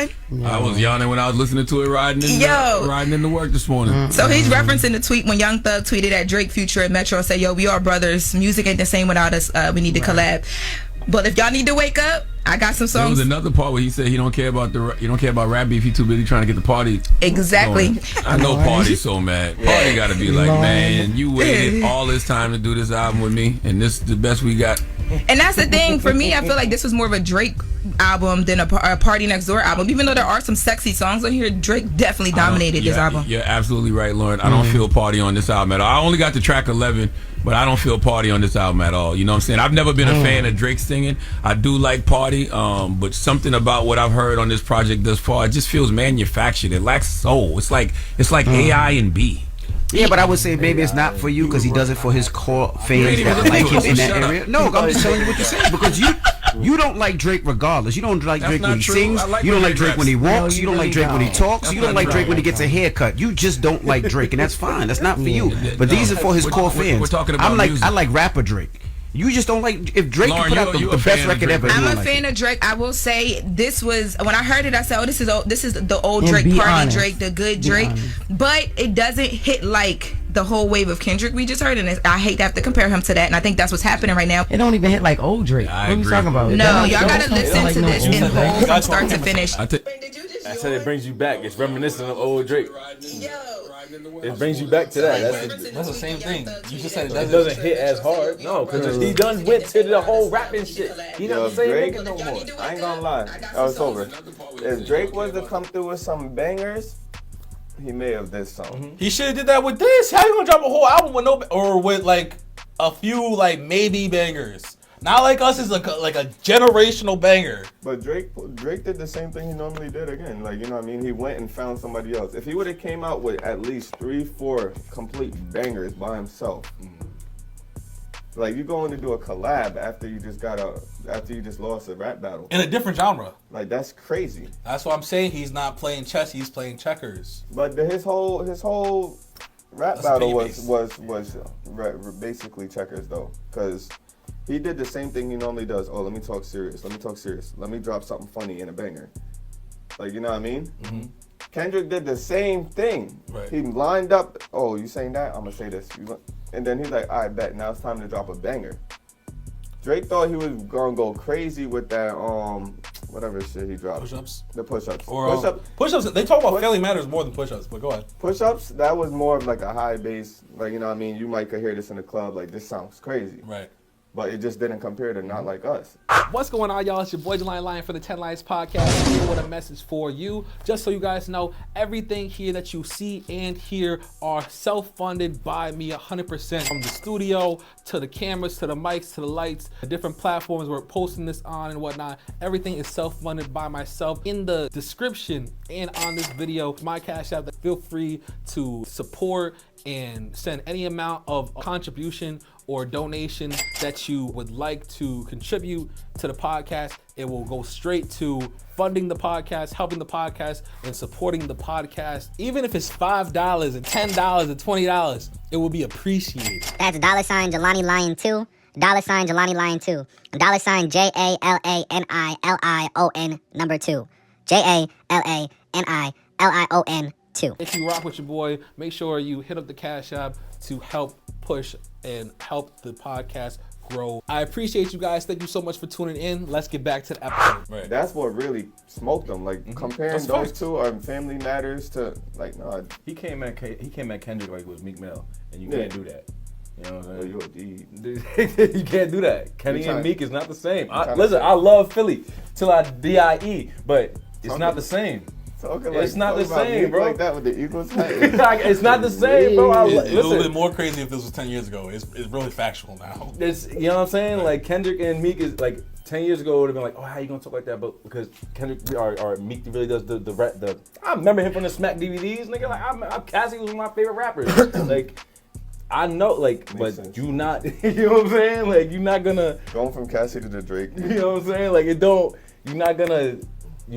line? No. I was yawning when I was listening to it riding in the work this morning. So he's referencing the tweet when Young Thug tweeted at Drake, Future, and Metro and said, "Yo, we are brothers. Music ain't the same without us. We need to collab." But if y'all need to wake up, I got some songs. There was another part where he said he don't care about rap beef. He too busy trying to get the party. Exactly. Going. I know Party's so mad. Party got to be like, man, you waited all this time to do this album with me, and this is the best we got. And that's the thing for me. I feel like this was more of a Drake album than a Party Next Door album. Even though there are some sexy songs on here, Drake definitely dominated this album. You're absolutely right, Lauren. I don't feel Party on this album at all. I only got to track 11. But I don't feel Party on this album at all. You know what I'm saying? I've never been a fan of Drake singing. I do like Party, but something about what I've heard on this project thus far, it just feels manufactured. It lacks soul. It's like AI and B. Yeah, but I would say maybe it's not for you because he does it for his core fans that like him in that area. No, I'm just telling you what you're saying because you don't like Drake regardless. You don't like Drake when he sings. You don't like Drake when he walks. You don't like Drake when he talks. You don't like Drake when he gets a haircut. You just don't like Drake, and that's fine. That's not for you. But these are for his core fans. We're talking about music. I like rapper Drake. You just don't like if Drake put out the best record ever. I'm a fan of Drake. I will say this was when I heard it. I said, "Oh, this is the old Drake, Party Drake, the good Drake." But it doesn't hit like the whole wave of Kendrick we just heard, and I hate to have to compare him to that. And I think that's what's happening right now. It don't even hit like old Drake. What are you talking about? No, y'all gotta listen to this in whole from start to finish. I said it brings you back. It's reminiscent of old Drake. It brings you back to that. That's the same thing. You just said it doesn't hit as hard. No, because he done went to the whole rapping shit. He don't say nigga no more. I ain't gonna lie. It's over. If Drake was to come through with some bangers, he may have this song. He should have did that with this. How you gonna drop a whole album with or with like a few like maybe bangers? Not like us is like a generational banger. But Drake did the same thing he normally did again. Like, you know what I mean? He went and found somebody else. If he would have came out with at least 3-4 complete bangers by himself, like you going to do a collab after you just lost a rap battle in a different genre. Like that's crazy. That's what I'm saying. He's not playing chess. He's playing checkers. But his whole rap battle was basically checkers though, because he did the same thing he normally does. Oh, let me talk serious. Let me drop something funny in a banger. Like, you know what I mean? Mm-hmm. Kendrick did the same thing. Right. He lined up, oh, you saying that? I'm going to say this. And then he's like, all right, bet. Now it's time to drop a banger. Drake thought he was going to go crazy with that, whatever shit he dropped. Push-ups? The push-ups. Push-ups, they talk about Family Matters more than push-ups, but go ahead. Push-ups, that was more of like a high bass. Like, you know what I mean? You might could hear this in the club. Like, this sounds crazy. Right. But it just didn't compare to Not Like Us. What's going on, y'all? It's your boy Jalani for the 10 Lives Podcast, here with a message for you. Just so you guys know, everything here that you see and hear are self-funded by me 100%. From the studio, to the cameras, to the mics, to the lights, the different platforms we're posting this on and whatnot. Everything is self-funded by myself. In the description and on this video, my Cash App, feel free to support and send any amount of contribution or donation that you would like to contribute to the podcast. It will go straight to funding the podcast, helping the podcast, and supporting the podcast. Even if it's $5 and $10 and $20, it will be appreciated. That's $Jalani Lion 2, $Jalani Lion 2, $Jalani 2, JALANILION 2. If you rock with your boy, make sure you hit up the Cash App to help push and help the podcast grow. I appreciate you guys. Thank you so much for tuning in. Let's get back to the episode. Right. That's what really smoked them. Like comparing those two are Family Matters to like no. He came at Kendrick like it was Meek Mill, and you can't do that. You know what I'm saying? You a D. You can't do that. Kenny and Meek is not the same. Listen, I love Philly till I die, but it's not the same. It's not the same, bro. Like that with the Eagles. It's not the same, bro. It's a little bit more crazy if this was 10 years ago. It's really factual now. It's, you know what I'm saying? Like Kendrick and Meek is like 10 years ago would have been like, oh, how you gonna talk like that? But because Kendrick or Meek really does the I remember him from the Smack DVDs, nigga. Like Cassie was one of my favorite rappers. Like I know, like, but sense. You not, you know what I'm saying? Like you're not gonna going from Cassie to the Drake. You know what I'm saying? Like you're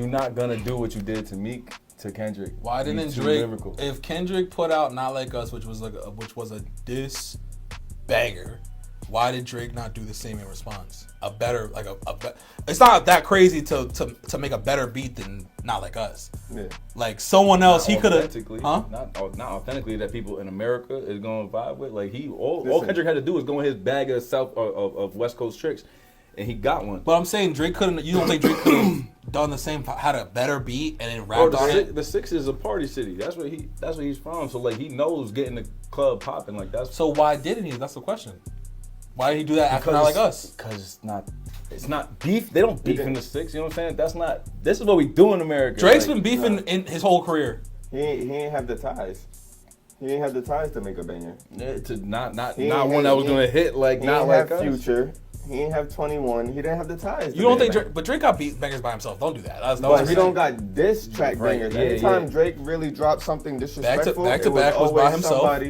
not gonna do what you did to Meek to Kendrick. Why didn't Drake? Lyrical. If Kendrick put out Not Like Us, which was a diss banger, Why did Drake not do the same in response? A better, like it's not that crazy to make a better beat than Not Like Us. Yeah. Like someone else, he could have. Not authentically that people in America is going to vibe with. Like all Kendrick had to do was go in his bag of West Coast tricks, and he got one. But I'm saying Drake couldn't. You don't think Drake could have done the same? Had a better beat and then rapped on it. The Shxts is a party city. That's where he's from. So like he knows getting the club popping like that. So why didn't he? That's the question. Why did he do that after Not Like Us? Because it's not beef. They don't beef in the Shxts. You know what I'm saying? This is what we do in America. Drake's been beefing in his whole career. He ain't have the ties. He ain't have the ties to make a banger. Yeah, to not one that was gonna hit like Not Like Us. Future. He ain't have 21. He didn't have the ties. You don't think Drake, but Drake got beat bangers by himself. Don't do that. But he don't got diss track bangers. Anytime Drake really dropped something disrespectful, back to back was by himself.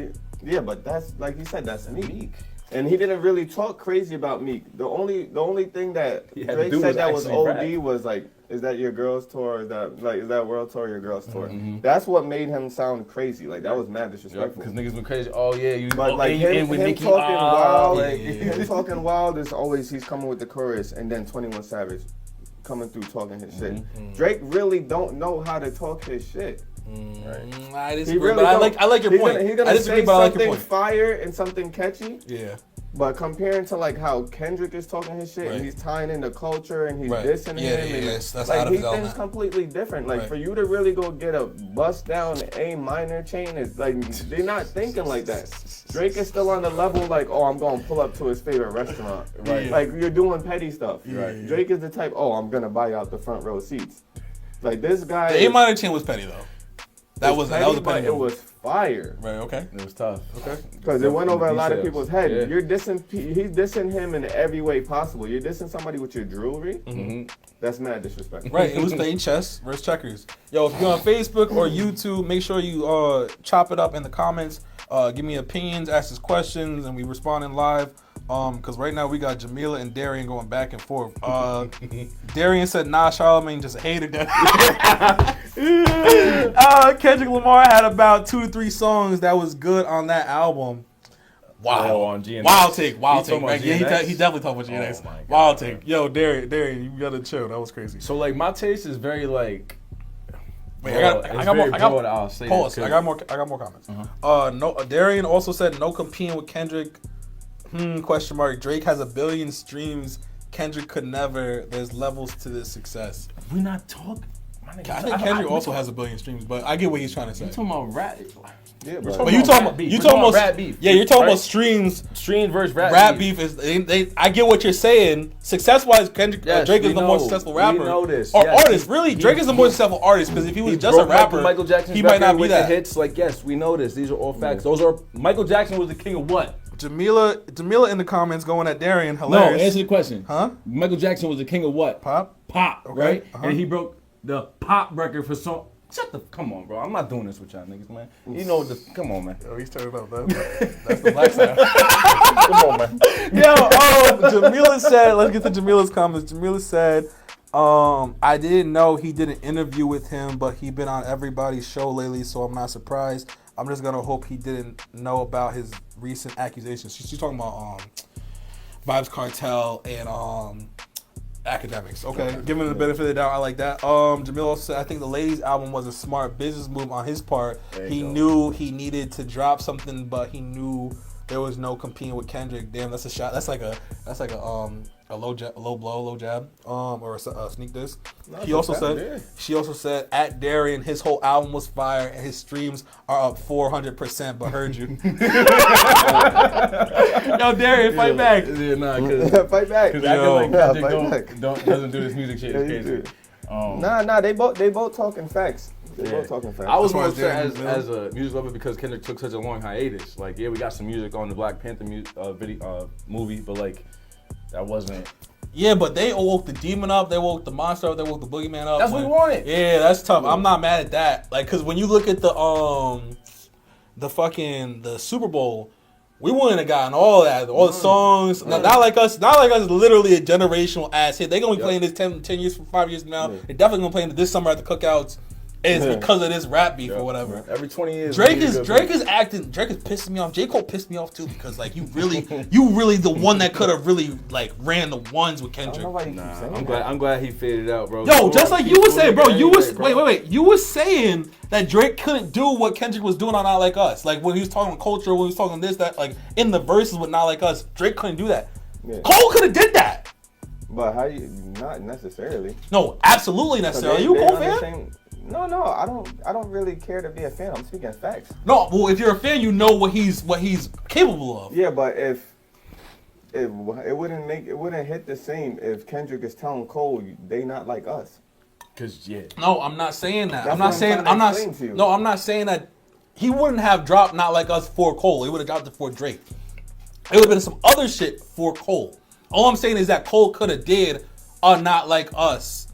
Yeah, but that's like you said, that's Meek. And he didn't really talk crazy about Meek. The only thing that Drake said that was OD was like, is that your girl's tour? Is that world tour or your girl's tour? Mm-hmm. That's what made him sound crazy. Like that was mad disrespectful. Because niggas went crazy. Oh yeah, you. But like him talking wild, him talking wild is always he's coming with the chorus and then 21 Savage coming through talking his shit. Mm-hmm. Drake really don't know how to talk his shit. Right. I disagree, but I like your point. He's gonna say something fire and something catchy. Yeah. But comparing to like how Kendrick is talking his shit and he's tying in the culture and he's dissing him, that's like out of his things completely different. Like for you to really go get a bust down A minor chain is like they're not thinking like that. Drake is still on the level like, oh, I'm gonna pull up to his favorite restaurant. Right. Like you're doing petty stuff. Right. Drake is the type, oh, I'm gonna buy out the front row seats. Like this guy. The A minor chain was petty though. That was a petty. It was fire. Right. Okay. It was tough. Okay. Because it went over a lot of people's head. Yeah. He's dissing him in every way possible. You're dissing somebody with your jewelry. Mm-hmm. That's mad disrespectful. Right. It was playing chess versus checkers. Yo, if you're on Facebook or YouTube, make sure you chop it up in the comments. Give me opinions, ask us questions, and we respond in live. Because right now we got Jamila and Darian going back and forth. Darian said, nah, Charlamagne just hated that. Kendrick Lamar had about 2 to 3 songs that was good on that album. Wow. On GNX. Wild take. Right? Yeah, he definitely talked about GNX. Oh wild take. Yo, Darian, you gotta chill. That was crazy. So like my taste is very like. Wait, I got more comments. Uh-huh. Darian also said no competing with Kendrick. Question mark. Drake has 1 billion streams. Kendrick could never. There's levels to this success. We're not talking. I think Kendrick also has 1 billion streams, but I get what he's trying to say. You talking about rap? Yeah, but you talking about rap beef? Yeah, you're talking about streams. Stream versus rap. Rap beef is. I get what you're saying. Success wise, Kendrick Drake is the more successful rapper. We know this. Or artist, really. Drake is the more successful artist because if he was just a rapper, Michael Jackson's he might not be that. The hits, like yes, we know this. These are all facts. Those are Michael Jackson was the king of what? Jamila in the comments going at Darian. Hilarious. No, answer the question. Huh? Michael Jackson was the king of what? Pop, okay. Right? Uh-huh. And he broke the pop record for song. Come on, bro. I'm not doing this with y'all niggas, man. You know come on, man. Oh, he's turning up that. That's the black side. Come on, man. Jamila said, let's get to Jamila's comments. Jamila said, I didn't know he did an interview with him, but he been on everybody's show lately, so I'm not surprised. I'm just gonna hope he didn't know about his recent accusations. She's talking about Vibes Cartel and academics. Okay, giving the benefit of the doubt, I like that. Jamil also said, I think the Ladies album was a smart business move on his part. He knew he needed to drop something, but he knew there was no competing with Kendrick. Damn, that's a shot. That's like a low jab, or a sneak diss. She also said at Darian, his whole album was fire and his streams are up 400%. But heard you. Yo, Darian, fight back. Yeah, nah, fight back. Because acting like Kendrick doesn't do this music shit is crazy. Nah, they both talking facts. Both talking facts. I was more upset as a music lover because Kendrick took such a long hiatus. Like, yeah, we got some music on the Black Panther movie, but like. That wasn't. Yeah, but they woke the demon up, they woke the monster up, they woke the boogeyman up. That's what we wanted. Yeah, that's tough. I'm not mad at that. Like, cause when you look at the Super Bowl, we wouldn't have gotten all that, all the songs. Not like us. Not like us. Literally a generational ass hit. They're gonna be playing this 10 years from 5 years from now. They're definitely gonna play it this summer at the cookouts. is because of this rap beef or whatever. Every 20 years. Drake is pissing me off. J. Cole pissed me off too because like you really the one that could have really like ran the ones with Kendrick. I'm glad he faded out, bro. Yo, just like you were saying, bro. You was wait. You were saying that Drake couldn't do what Kendrick was doing on Not Like Us. Like when he was talking culture, when he was talking this, that, like in the verses with Not Like Us, Drake couldn't do that. Yeah. Cole could have did that. But how you? Not necessarily. No, absolutely necessarily. Are you a Cole fan? No, I don't really care to be a fan. I'm speaking facts. No, well, if you're a fan, you know what he's capable of. Yeah, but if it wouldn't hit the same if Kendrick is telling Cole they not like us. No, I'm not saying that. I'm not saying that he wouldn't have dropped Not Like Us for Cole. He would have dropped it for Drake. It would have been some other shit for Cole. All I'm saying is that Cole could have did a Not Like Us.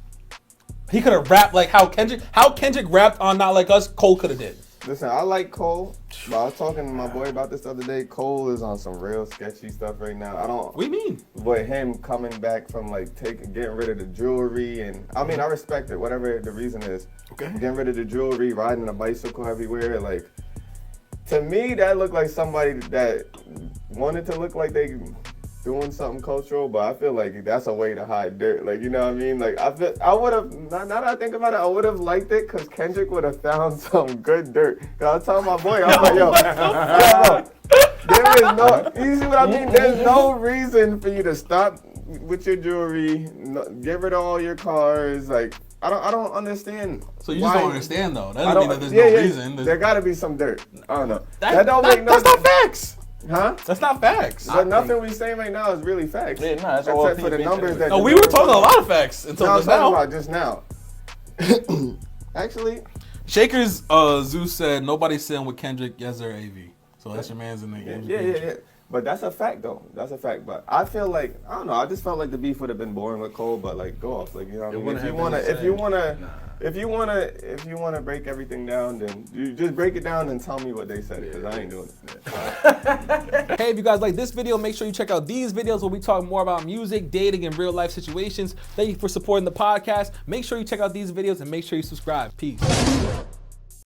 He could have rapped like how Kendrick rapped on Not Like Us, Cole could have did. Listen, I like Cole, but I was talking to my boy about this the other day. Cole is on some real sketchy stuff right now. What do you mean? But him coming back from like getting rid of the jewelry, and I mean I respect it, whatever the reason is. Okay. Getting rid of the jewelry, riding a bicycle everywhere, like to me that looked like somebody that wanted to look like they doing something cultural, but I feel like that's a way to hide dirt. Like, you know what I mean? Like, I would have, now that I think about it, I would have liked it because Kendrick would have found some good dirt. Cause I was telling my boy, I was like, there is no, you see what I mean? There's no reason for you to stop with your jewelry, get rid of all your cars. Like, I don't understand. So you just don't understand though? That doesn't mean that there's no reason. There gotta be some dirt. I don't know. That don't make no sense. That's not facts. Huh? That's not facts. But nothing we saying right now is really facts. Yeah, that's all except for the numbers that. No, we were talking a lot of facts until just now. Just now. Actually, Shakers Zeus said nobody's sitting with Kendrick. Yes, they're AV. So that's your man's in the game. Yeah. But that's a fact, though. That's a fact. But I feel like I don't know. I just felt like the beef would have been boring with Cole. But like, go off. Like, you know what I mean? If you wanna break everything down, then you just break it down and tell me what they said. Because I ain't doing it. Hey, if you guys like this video, make sure you check out these videos where we talk more about music, dating, and real life situations. Thank you for supporting the podcast. Make sure you check out these videos and make sure you subscribe. Peace.